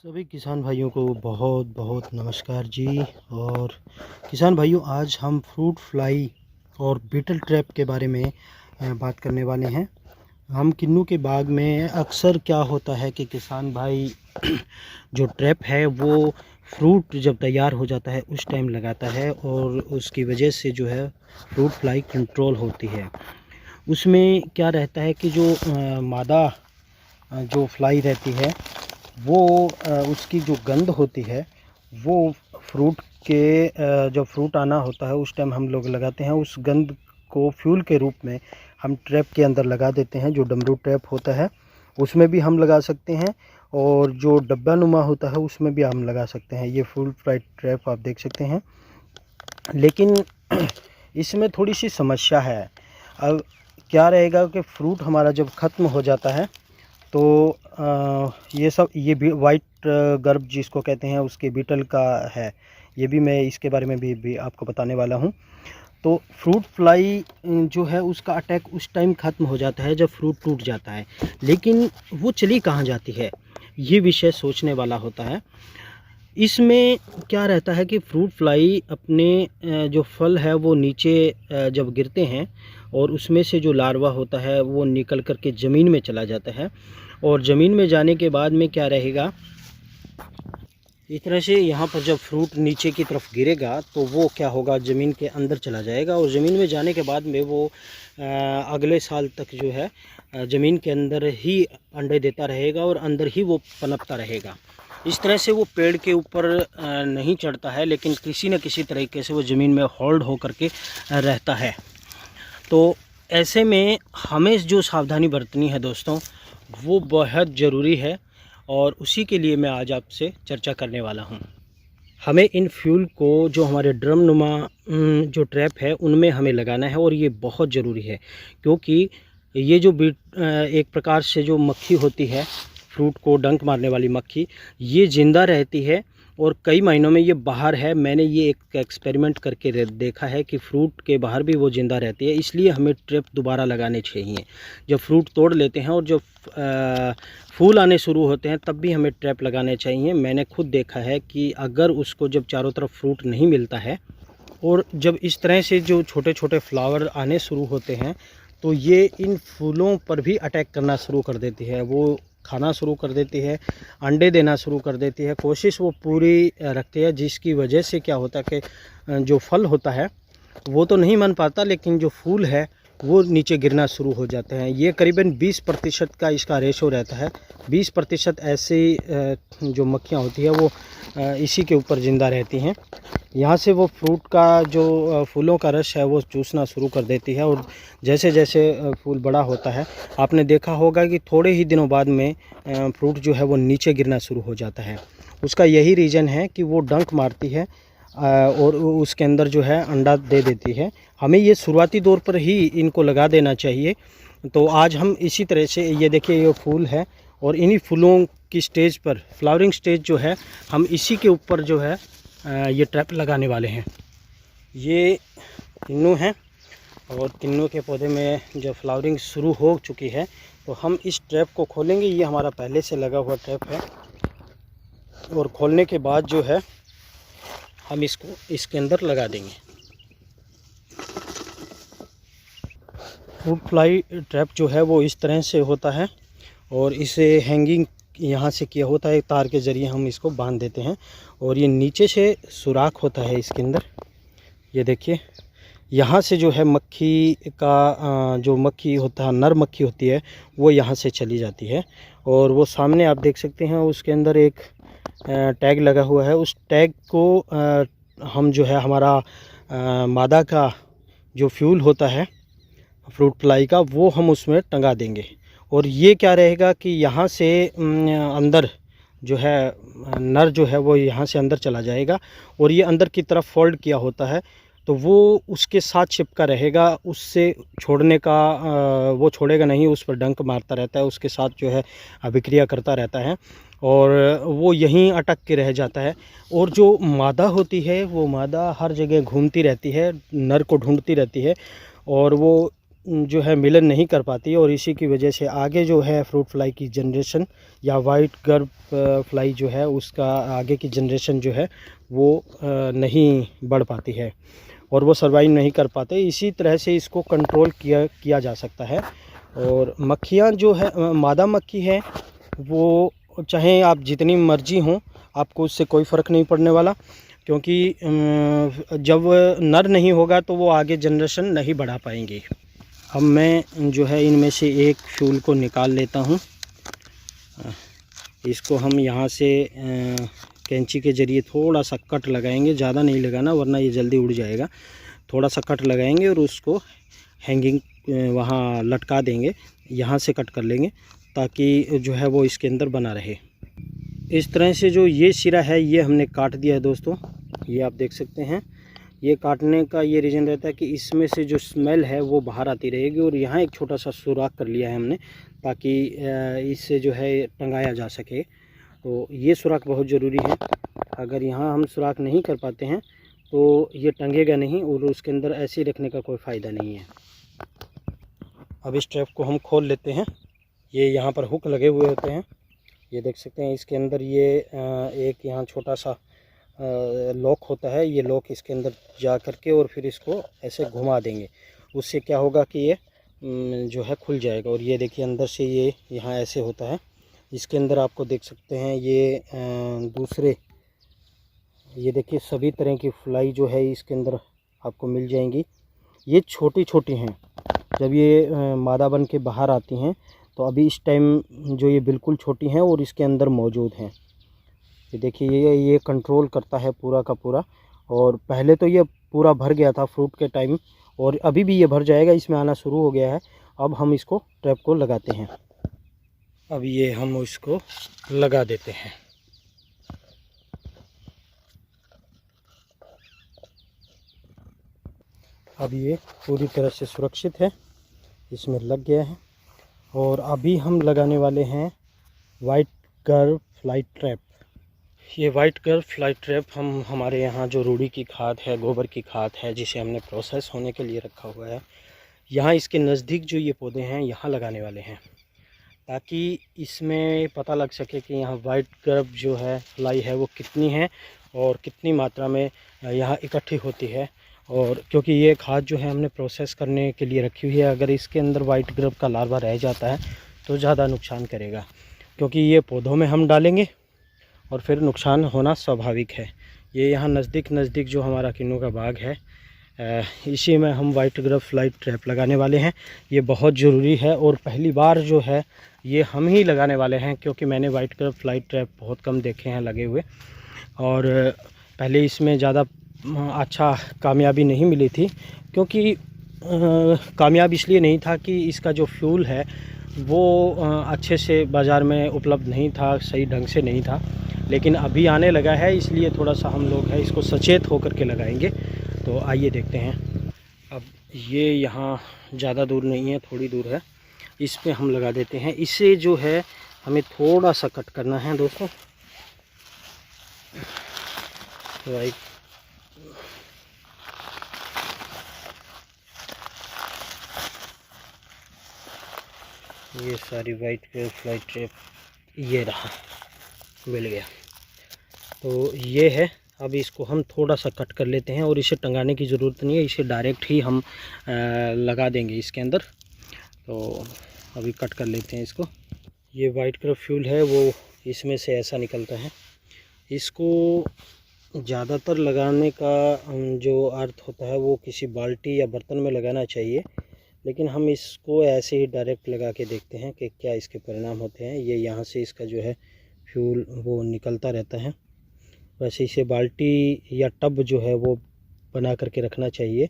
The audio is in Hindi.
सभी किसान भाइयों को बहुत बहुत नमस्कार जी। और किसान भाइयों, आज हम फ्रूट फ्लाई और बीटल ट्रैप के बारे में बात करने वाले हैं। हम किन्नू के बाग में अक्सर क्या होता है कि किसान भाई जो ट्रैप है वो फ्रूट जब तैयार हो जाता है उस टाइम लगाता है, और उसकी वजह से जो है फ्रूट फ्लाई कंट्रोल होती है। उसमें क्या रहता है कि जो मादा जो फ्लाई रहती है वो उसकी जो गंध होती है वो फ्रूट के जब फ्रूट आना होता है उस टाइम हम लोग लगाते हैं। उस गंध को फ्यूल के रूप में हम ट्रैप के अंदर लगा देते हैं। जो डमरू ट्रैप होता है उसमें भी हम लगा सकते हैं, और जो डब्बा नुमा होता है उसमें भी हम लगा सकते हैं। ये फुल फ्लाई ट्रैप आप देख सकते हैं, लेकिन इसमें थोड़ी सी समस्या है। अब क्या रहेगा कि फ्रूट हमारा जब ख़त्म हो जाता है तो ये भी वाइट गर्भ जिसको कहते हैं उसके बीटल का है। ये भी मैं इसके बारे में भी आपको बताने वाला हूँ। तो फ्रूट फ्लाई जो है उसका अटैक उस टाइम ख़त्म हो जाता है जब फ्रूट टूट जाता है, लेकिन वो चली कहाँ जाती है ये विषय सोचने वाला होता है। इसमें क्या रहता है कि फ्रूट फ्लाई अपने जो फल है वो नीचे जब गिरते हैं और उसमें से जो लार्वा होता है वो निकल कर के ज़मीन में चला जाता है, और ज़मीन में जाने के बाद में क्या रहेगा, इस तरह से यहाँ पर जब फ्रूट नीचे की तरफ गिरेगा तो वो क्या होगा, ज़मीन के अंदर चला जाएगा, और ज़मीन में जाने के बाद में वो अगले साल तक जो है ज़मीन के अंदर ही अंडे देता रहेगा और अंदर ही वो पनपता रहेगा। इस तरह से वो पेड़ के ऊपर नहीं चढ़ता है, लेकिन किसी न किसी तरीके से वो ज़मीन में होल्ड हो करके रहता है। तो ऐसे में हमें जो सावधानी बरतनी है दोस्तों वो बहुत ज़रूरी है, और उसी के लिए मैं आज आपसे चर्चा करने वाला हूँ। हमें इन फ्यूल को जो हमारे ड्रम नुमा जो ट्रैप है उनमें हमें लगाना है, और ये बहुत ज़रूरी है क्योंकि ये जो एक प्रकार से जो मक्खी होती है, फ्रूट को डंक मारने वाली मक्खी, ये ज़िंदा रहती है और कई महीनों में ये बाहर है। मैंने ये एक एक्सपेरिमेंट करके देखा है कि फ्रूट के बाहर भी वो ज़िंदा रहती है। इसलिए हमें ट्रैप दोबारा लगाने चाहिए। जब फ्रूट तोड़ लेते हैं और जब फूल आने शुरू होते हैं तब भी हमें ट्रैप लगाने चाहिए। मैंने खुद देखा है कि अगर उसको जब चारों तरफ फ्रूट नहीं मिलता है और जब इस तरह से जो छोटे छोटे फ्लावर आने शुरू होते हैं तो ये इन फूलों पर भी अटैक करना शुरू कर देती है। वो खाना शुरू कर देती है, अंडे देना शुरू कर देती है। कोशिश वो पूरी रखती है, जिसकी वजह से क्या होता है कि जो फल होता है वो तो नहीं बन पाता, लेकिन जो फूल है वो नीचे गिरना शुरू हो जाते हैं। ये करीबन 20% का इसका रेशो रहता है। 20% ऐसी जो मक्खियाँ होती है वो इसी के ऊपर ज़िंदा रहती हैं। यहाँ से वो फ्रूट का जो फूलों का रस है वो चूसना शुरू कर देती है, और जैसे जैसे फूल बड़ा होता है आपने देखा होगा कि थोड़े ही दिनों बाद में फ्रूट जो है वो नीचे गिरना शुरू हो जाता है। उसका यही रीज़न है कि वो डंक मारती है और उसके अंदर जो है अंडा दे देती है। हमें ये शुरुआती दौर पर ही इनको लगा देना चाहिए। तो आज हम इसी तरह से, ये देखिए ये फूल है और इन्हीं फूलों की स्टेज पर, फ्लावरिंग स्टेज जो है, हम इसी के ऊपर जो है ये ट्रैप लगाने वाले हैं। ये किन्नू है और किन्नू के पौधे में जब फ्लावरिंग शुरू हो चुकी है तो हम इस ट्रैप को खोलेंगे। ये हमारा पहले से लगा हुआ ट्रैप है, और खोलने के बाद जो है हम इसको इसके अंदर लगा देंगे। फ्रूट फ्लाई ट्रैप जो है वो इस तरह से होता है, और इसे हैंगिंग यहाँ से किया होता है, तार के ज़रिए हम इसको बांध देते हैं, और ये नीचे से सुराख होता है इसके अंदर। ये देखिए यहाँ से जो है मक्खी का जो मक्खी होता है, नर मक्खी होती है, वो यहाँ से चली जाती है। और वो सामने आप देख सकते हैं उसके अंदर एक टैग लगा हुआ है। उस टैग को हम जो है हमारा मादा का जो फ्यूल होता है फ्रूट फ्लाई का, वो हम उसमें टंगा देंगे। और ये क्या रहेगा कि यहाँ से अंदर जो है नर जो है वो यहाँ से अंदर चला जाएगा, और ये अंदर की तरफ फोल्ड किया होता है तो वो उसके साथ चिपका रहेगा। उससे छोड़ने का वो छोड़ेगा नहीं, उस पर डंक मारता रहता है, उसके साथ जो है अभिक्रिया करता रहता है, और वो यहीं अटक के रह जाता है। और जो मादा होती है वो मादा हर जगह घूमती रहती है, नर को ढूंढती रहती है, और वो जो है मिलन नहीं कर पाती और इसी की वजह से आगे जो है फ्रूट फ्लाई की जनरेशन या वाइट गर्भ फ्लाई जो है उसका आगे की जनरेशन जो है वो नहीं बढ़ पाती है और वो सर्वाइव नहीं कर पाते। इसी तरह से इसको कंट्रोल किया जा सकता है। और मक्खियाँ जो है मादा मक्खी है वो चाहे आप जितनी मर्जी हों आपको उससे कोई फ़र्क नहीं पड़ने वाला, क्योंकि जब नर नहीं होगा तो वो आगे जनरेशन नहीं बढ़ा पाएंगे। अब मैं जो है इनमें से एक फ्यूल को निकाल लेता हूँ। इसको हम यहाँ से कैंची के ज़रिए थोड़ा सा कट लगाएंगे, ज़्यादा नहीं लगाना वरना ये जल्दी उड़ जाएगा। थोड़ा सा कट लगाएंगे और उसको हैंगिंग वहाँ लटका देंगे, यहाँ से कट कर लेंगे ताकि जो है वो इसके अंदर बना रहे। इस तरह से जो ये सिरा है ये हमने काट दिया है दोस्तों, ये आप देख सकते हैं। ये काटने का ये रीज़न रहता है कि इसमें से जो स्मेल है वो बाहर आती रहेगी। और यहाँ एक छोटा सा सुराख कर लिया है हमने ताकि इससे जो है टंगाया जा सके। तो ये सुराख बहुत ज़रूरी है, अगर यहाँ हम सुराख नहीं कर पाते हैं तो ये टंगेगा नहीं और उसके अंदर ऐसे ही रखने का कोई फ़ायदा नहीं है। अब इस ट्रैप को हम खोल लेते हैं। ये यहाँ पर हुक लगे हुए होते हैं, ये देख सकते हैं। इसके अंदर ये एक यहाँ छोटा सा लॉक होता है, ये लॉक इसके अंदर जा करके और फिर इसको ऐसे घुमा देंगे। उससे क्या होगा कि ये जो है खुल जाएगा। और ये देखिए अंदर से ये यहाँ ऐसे होता है। इसके अंदर आपको देख सकते हैं ये दूसरे, ये देखिए सभी तरह की फ्लाई जो है इसके अंदर आपको मिल जाएंगी। ये छोटी छोटी हैं, जब ये मादा बन के बाहर आती हैं तो अभी इस टाइम जो ये बिल्कुल छोटी हैं और इसके अंदर मौजूद हैं। ये देखिए ये कंट्रोल करता है पूरा का पूरा। और पहले तो ये पूरा भर गया था फ्रूट के टाइम और अभी भी ये भर जाएगा, इसमें आना शुरू हो गया है। अब हम इसको ट्रैप को लगाते हैं। अब ये हम इसको लगा देते हैं। अब ये पूरी तरह से सुरक्षित है, इसमें लग गया है। और अभी हम लगाने वाले हैं वाइट गर्भ फ्लाई ट्रैप। ये वाइट गर्भ फ्लाई ट्रैप हम हमारे यहाँ जो रूढ़ी की खाद है, गोबर की खाद है, जिसे हमने प्रोसेस होने के लिए रखा हुआ है, यहाँ इसके नज़दीक जो ये पौधे हैं यहाँ लगाने वाले हैं, ताकि इसमें पता लग सके कि यहाँ वाइट गर्भ जो है फ्लाई है वो कितनी है और कितनी मात्रा में यहाँ इकट्ठी होती है। और क्योंकि ये खाद जो है हमने प्रोसेस करने के लिए रखी हुई है, अगर इसके अंदर वाइट गर्भ का लार्वा रह जाता है तो ज़्यादा नुकसान करेगा, क्योंकि ये पौधों में हम डालेंगे और फिर नुकसान होना स्वाभाविक है। ये यहाँ नज़दीक जो हमारा किन्नू का बाग है, इसी में हम वाइट गर्भ फ्लाई ट्रैप लगाने वाले हैं। ये बहुत ज़रूरी है और पहली बार जो है ये हम ही लगाने वाले हैं, क्योंकि मैंने वाइट गर्भ फ्लाई ट्रैप बहुत कम देखे हैं लगे हुए। और पहले इसमें ज़्यादा अच्छा कामयाबी नहीं मिली थी, क्योंकि कामयाब इसलिए नहीं था कि इसका जो फ्यूल है वो अच्छे से बाज़ार में उपलब्ध नहीं था, सही ढंग से नहीं था। लेकिन अभी आने लगा है, इसलिए थोड़ा सा हम लोग है इसको सचेत होकर के लगाएंगे। तो आइए देखते हैं। अब ये यहाँ ज़्यादा दूर नहीं है, थोड़ी दूर है, इस पे हम लगा देते हैं। इसे जो है हमें थोड़ा सा कट करना है दोस्तों। राइट, ये सारी वाइट फ्लाई ट्रैप ये रहा, मिल गया। तो ये है, अब इसको हम थोड़ा सा कट कर लेते हैं और इसे टंगाने की ज़रूरत नहीं है, इसे डायरेक्ट ही हम लगा देंगे इसके अंदर। तो अभी कट कर लेते हैं इसको। ये वाइट कलर फ्यूल है वो इसमें से ऐसा निकलता है। इसको ज़्यादातर लगाने का जो अर्थ होता है वो किसी बाल्टी या बर्तन में लगाना चाहिए, लेकिन हम इसको ऐसे ही डायरेक्ट लगा के देखते हैं कि क्या इसके परिणाम होते हैं। ये यहाँ से इसका जो है फ्यूल वो निकलता रहता है। वैसे इसे बाल्टी या टब जो है वो बना करके रखना चाहिए,